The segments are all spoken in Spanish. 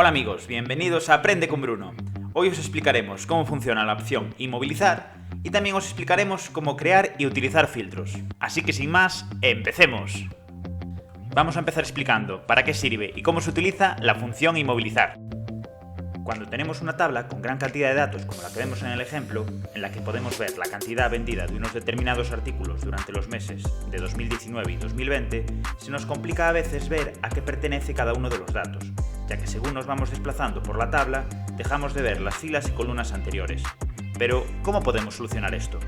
Hola amigos, bienvenidos a Aprende con Bruno. Hoy os explicaremos cómo funciona la opción Inmovilizar y también os explicaremos cómo crear y utilizar filtros. Así que sin más, ¡empecemos! Vamos a empezar explicando para qué sirve y cómo se utiliza la función Inmovilizar. Cuando tenemos una tabla con gran cantidad de datos, como la que vemos en el ejemplo, en la que podemos ver la cantidad vendida de unos determinados artículos durante los meses de 2019 y 2020, se nos complica a veces ver a qué pertenece cada uno de los datos, ya que según nos vamos desplazando por la tabla, dejamos de ver las filas y columnas anteriores. Pero, ¿cómo podemos solucionar esto?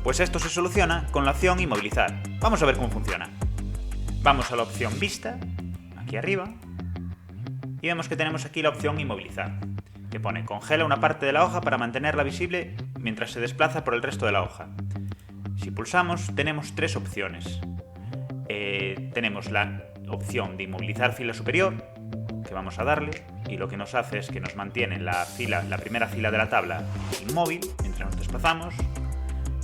Pues esto se soluciona con la opción Inmovilizar. Vamos a ver cómo funciona. Vamos a la opción Vista, aquí arriba, y vemos que tenemos aquí la opción Inmovilizar, que pone congela una parte de la hoja para mantenerla visible mientras se desplaza por el resto de la hoja. Si pulsamos, tenemos tres opciones. Tenemos la opción de inmovilizar fila superior, que vamos a darle, y lo que nos hace es que nos mantiene la primera fila de la tabla inmóvil mientras nos desplazamos.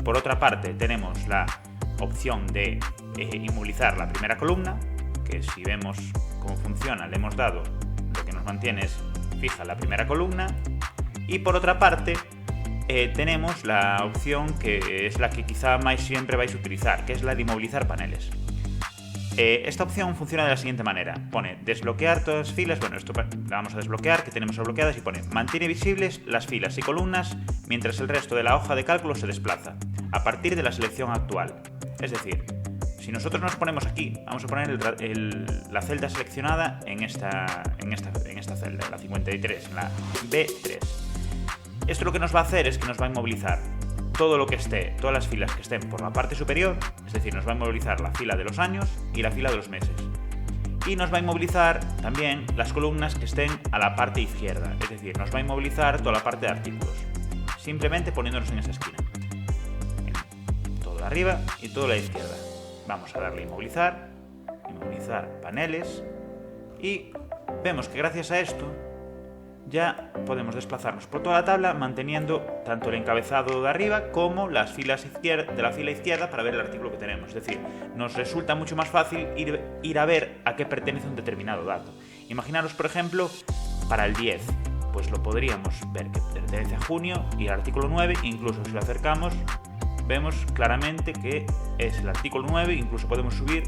Por otra parte, tenemos la opción de inmovilizar la primera columna, que si vemos cómo funciona, le hemos dado, lo que nos mantiene es fija la primera columna. Y por otra parte, tenemos la opción que es la que quizá más siempre vais a utilizar, que es la de inmovilizar paneles. Esta opción funciona de la siguiente manera. Pone desbloquear todas las filas. Bueno, esto la vamos a desbloquear, que tenemos bloqueadas, y pone mantiene visibles las filas y columnas mientras el resto de la hoja de cálculo se desplaza, a partir de la selección actual. Es decir, si nosotros nos ponemos aquí, vamos a poner la celda seleccionada en esta celda, la 53, en la B3. Esto lo que nos va a hacer es que nos va a inmovilizar todo lo que esté, todas las filas que estén por la parte superior, es decir, nos va a inmovilizar la fila de los años y la fila de los meses. Y nos va a inmovilizar también las columnas que estén a la parte izquierda, es decir, nos va a inmovilizar toda la parte de artículos, simplemente poniéndonos en esa esquina. Todo de arriba y todo de la izquierda. Vamos a darle inmovilizar paneles, y vemos que gracias a esto ya podemos desplazarnos por toda la tabla manteniendo tanto el encabezado de arriba como las filas de la fila izquierda para ver el artículo que tenemos. Es decir, nos resulta mucho más fácil ir a ver a qué pertenece un determinado dato. Imaginaros, por ejemplo, para el 10, pues lo podríamos ver que pertenece a junio, y el artículo 9, incluso si lo acercamos, vemos claramente que es el artículo 9, incluso podemos subir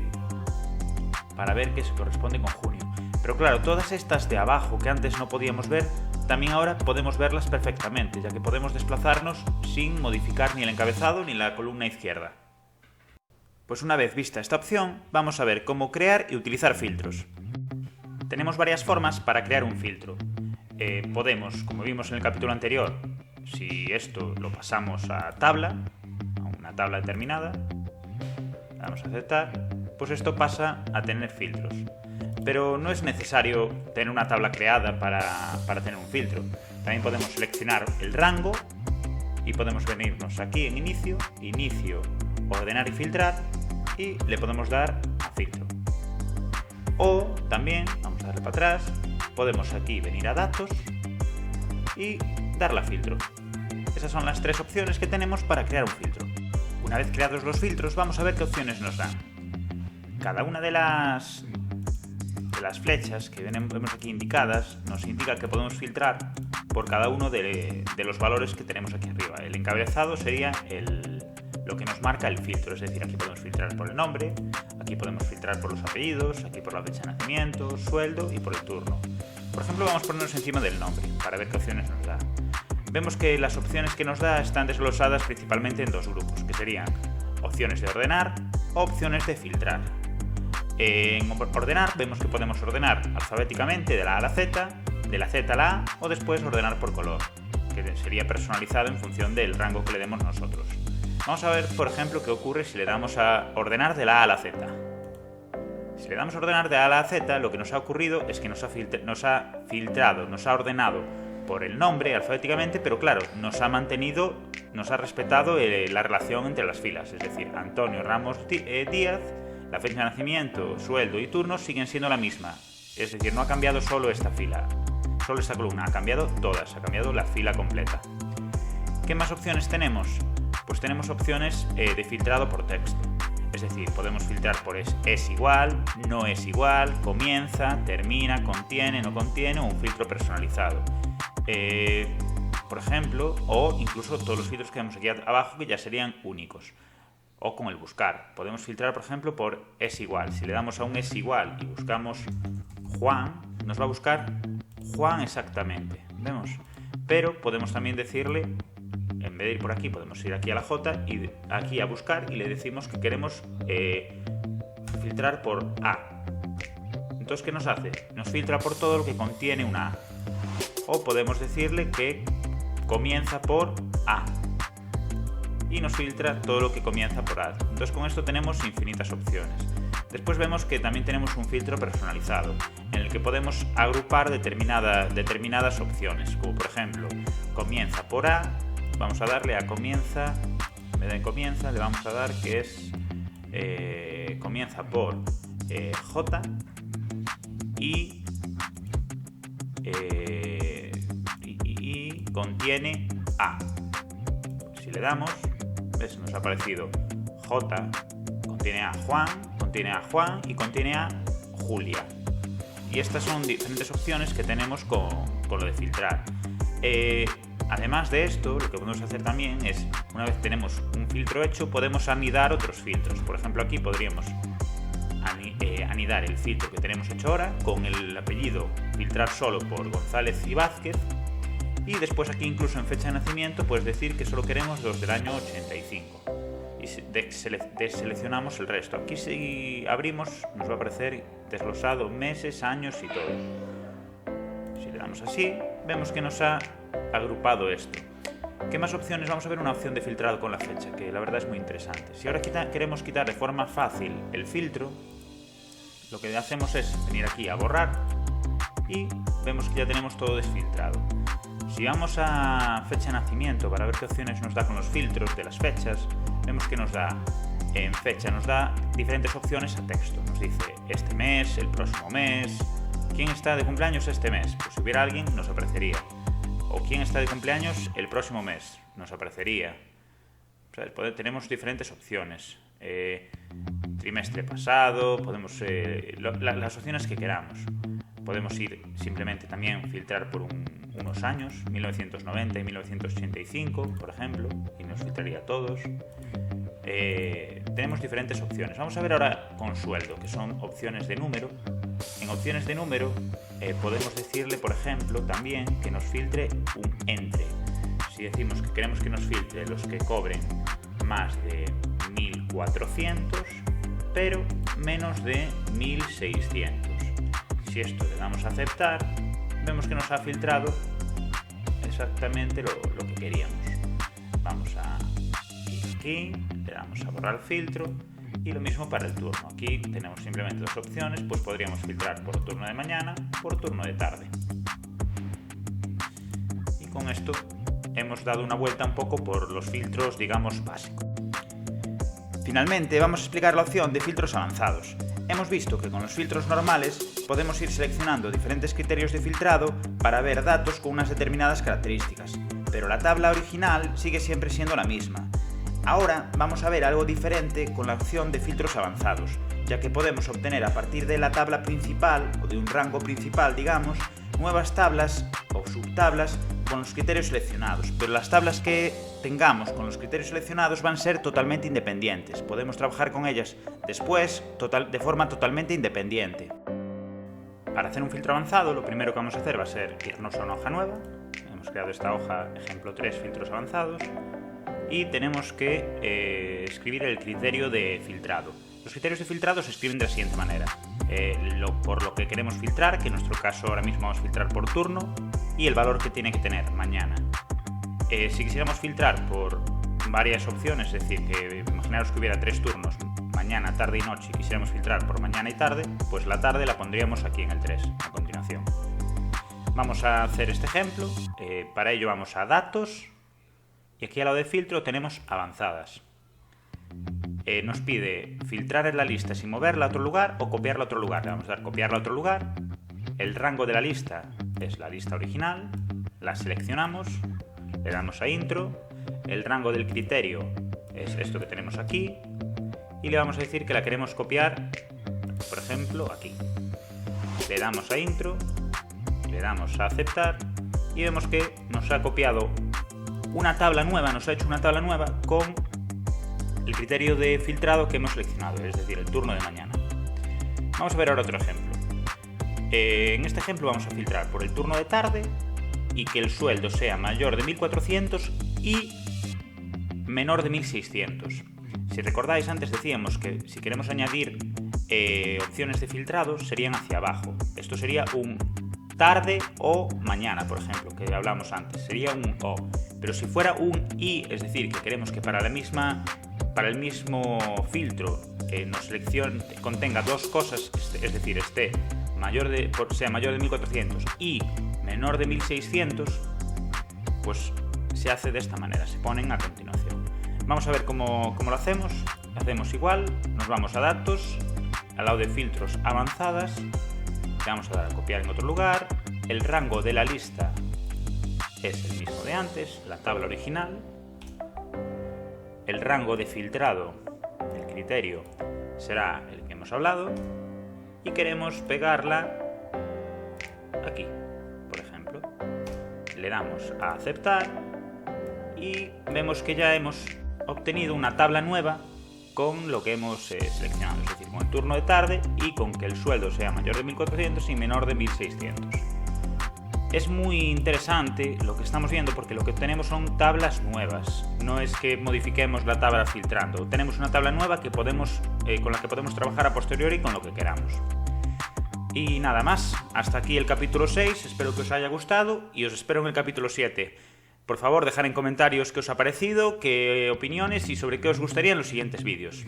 para ver que se corresponde con junio. Pero claro, todas estas de abajo que antes no podíamos ver, también ahora podemos verlas perfectamente, ya que podemos desplazarnos sin modificar ni el encabezado ni la columna izquierda. Pues una vez vista esta opción, vamos a ver cómo crear y utilizar filtros. Tenemos varias formas para crear un filtro. Podemos, como vimos en el capítulo anterior, si esto lo pasamos a tabla, a una tabla determinada, vamos a aceptar, pues esto pasa a tener filtros. Pero no es necesario tener una tabla creada para tener un filtro. También podemos seleccionar el rango y podemos venirnos aquí en inicio, ordenar y filtrar, y le podemos dar a filtro. O también, vamos a darle para atrás, podemos aquí venir a datos y darle a filtro. Esas son las tres opciones que tenemos para crear un filtro. Una vez creados los filtros, vamos a ver qué opciones nos dan. Cada una de las flechas que vemos aquí indicadas nos indica que podemos filtrar por cada uno de los valores que tenemos aquí arriba. El encabezado sería lo que nos marca el filtro, es decir, aquí podemos filtrar por el nombre, aquí podemos filtrar por los apellidos, aquí por la fecha de nacimiento, sueldo y por el turno. Por ejemplo, vamos a ponernos encima del nombre para ver qué opciones nos da. Vemos que las opciones que nos da están desglosadas principalmente en dos grupos, que serían opciones de ordenar o opciones de filtrar. En ordenar vemos que podemos ordenar alfabéticamente de la A a la Z, de la Z a la A, o después ordenar por color, que sería personalizado en función del rango que le demos nosotros. Vamos a ver, por ejemplo, qué ocurre si le damos a ordenar de la A a la Z. Si le damos a ordenar de A a la Z, lo que nos ha ocurrido es que nos ha ordenado por el nombre alfabéticamente, pero claro, nos ha respetado la relación entre las filas, es decir, Antonio Ramos Díaz, la fecha de nacimiento, sueldo y turno siguen siendo la misma. Es decir, no ha cambiado solo esta fila, solo esta columna, ha cambiado todas, ha cambiado la fila completa. ¿Qué más opciones tenemos? Pues tenemos opciones de filtrado por texto. Es decir, podemos filtrar por es igual, no es igual, comienza, termina, contiene, no contiene, o un filtro personalizado. Por ejemplo, o incluso todos los filtros que vemos aquí abajo que ya serían únicos. O con el buscar. Podemos filtrar, por ejemplo, por es igual. Si le damos a un es igual y buscamos Juan, nos va a buscar Juan exactamente. ¿Vemos? Pero podemos también decirle, en vez de ir por aquí, podemos ir aquí a la J y aquí a buscar y le decimos que queremos filtrar por A. Entonces, ¿qué nos hace? Nos filtra por todo lo que contiene una A. O podemos decirle que comienza por A. Y nos filtra todo lo que comienza por A. Entonces con esto tenemos infinitas opciones. Después vemos que también tenemos un filtro personalizado, en el que podemos agrupar determinadas opciones, como por ejemplo, comienza por A, vamos a darle a comienza, en vez de comienza le vamos a dar que es comienza por J y contiene A. Si le damos, ¿ves? Nos ha aparecido J, contiene a Juan y contiene a Julia. Y estas son diferentes opciones que tenemos con lo de filtrar. Además de esto, lo que podemos hacer también es, una vez tenemos un filtro hecho, podemos anidar otros filtros. Por ejemplo, aquí podríamos anidar el filtro que tenemos hecho ahora con el apellido, filtrar solo por González y Vázquez. Y después aquí incluso en fecha de nacimiento puedes decir que solo queremos los del año 85 y deseleccionamos el resto. Aquí si abrimos nos va a aparecer desglosado meses, años y todo. Si le damos así, vemos que nos ha agrupado esto. ¿Qué más opciones? Vamos a ver una opción de filtrado con la fecha, que la verdad es muy interesante. Si ahora queremos quitar de forma fácil el filtro, lo que hacemos es venir aquí a borrar y vemos que ya tenemos todo desfiltrado. Si vamos a fecha de nacimiento para ver qué opciones nos da con los filtros de las fechas, vemos que nos da, en fecha nos da diferentes opciones a texto. Nos dice este mes, el próximo mes, quién está de cumpleaños este mes, pues si hubiera alguien nos aparecería. O quién está de cumpleaños el próximo mes, nos aparecería. Tenemos diferentes opciones. Trimestre pasado, podemos las opciones que queramos. Podemos ir simplemente también filtrar por unos años, 1990 y 1985, por ejemplo, y nos filtraría todos. Tenemos diferentes opciones. Vamos a ver ahora con sueldo, que son opciones de número. En opciones de número podemos decirle, por ejemplo, también que nos filtre un entre. Si decimos que queremos que nos filtre los que cobren más de 1.400, pero menos de 1.600. Si esto le damos a aceptar, vemos que nos ha filtrado exactamente lo que queríamos. Vamos a ir aquí, le damos a borrar el filtro y lo mismo para el turno. Aquí tenemos simplemente dos opciones, pues podríamos filtrar por turno de mañana o por turno de tarde. Y con esto hemos dado una vuelta un poco por los filtros, digamos, básicos. Finalmente vamos a explicar la opción de filtros avanzados. Hemos visto que con los filtros normales podemos ir seleccionando diferentes criterios de filtrado para ver datos con unas determinadas características, pero la tabla original sigue siempre siendo la misma. Ahora vamos a ver algo diferente con la opción de filtros avanzados, ya que podemos obtener a partir de la tabla principal o de un rango principal, digamos, nuevas tablas o subtablas con los criterios seleccionados, pero las tablas que tengamos con los criterios seleccionados van a ser totalmente independientes. Podemos trabajar con ellas después de forma totalmente independiente. Para hacer un filtro avanzado, lo primero que vamos a hacer va a ser irnos a una hoja nueva. Hemos creado esta hoja, ejemplo 3, filtros avanzados, y tenemos que escribir el criterio de filtrado. Los criterios de filtrado se escriben de la siguiente manera. Por lo que queremos filtrar, que en nuestro caso ahora mismo vamos a filtrar por turno, y el valor que tiene que tener mañana. Si quisiéramos filtrar por varias opciones, es decir, que imaginaros que hubiera 3 turnos, mañana, tarde y noche, y quisiéramos filtrar por mañana y tarde, pues la tarde la pondríamos aquí en el 3, a continuación. Vamos a hacer este ejemplo. Para ello vamos a datos, y aquí al lado de filtro tenemos avanzadas. Nos pide filtrar en la lista sin moverla a otro lugar o copiarla a otro lugar. Le vamos a dar copiarla a otro lugar. El rango de la lista es la lista original. La seleccionamos. Le damos a intro. El rango del criterio es esto que tenemos aquí. y le vamos a decir que la queremos copiar, por ejemplo, aquí. Le damos a intro, le damos a aceptar y vemos que nos ha copiado una tabla nueva, nos ha hecho una tabla nueva con el criterio de filtrado que hemos seleccionado, es decir, el turno de mañana. Vamos a ver ahora otro ejemplo. En este ejemplo vamos a filtrar por el turno de tarde y que el sueldo sea mayor de 1.400 y menor de 1.600. Si recordáis, antes decíamos que si queremos añadir opciones de filtrado serían hacia abajo. Esto sería un tarde o mañana, por ejemplo, que hablamos antes. Sería un O. Pero si fuera un I, es decir, que queremos que para el mismo filtro contenga dos cosas, es decir, sea mayor de 1.400 y menor de 1.600, pues se hace de esta manera, se ponen a continuación. Vamos a ver cómo lo hacemos. Hacemos igual, nos vamos a datos, al lado de filtros avanzadas, le vamos a dar a copiar en otro lugar, el rango de la lista es el mismo de antes, la tabla original, el rango de filtrado, el criterio, será el que hemos hablado y queremos pegarla aquí, por ejemplo. Le damos a aceptar y vemos que ya hemos obtenido una tabla nueva con lo que hemos seleccionado, es decir, con el turno de tarde y con que el sueldo sea mayor de 1.400 y menor de 1.600. Es muy interesante lo que estamos viendo porque lo que obtenemos son tablas nuevas. No es que modifiquemos la tabla filtrando. Tenemos una tabla nueva que con la que podemos trabajar a posteriori con lo que queramos. Y nada más. Hasta aquí el capítulo 6. Espero que os haya gustado y os espero en el capítulo 7. Por favor, dejad en comentarios qué os ha parecido, qué opiniones y sobre qué os gustaría en los siguientes vídeos.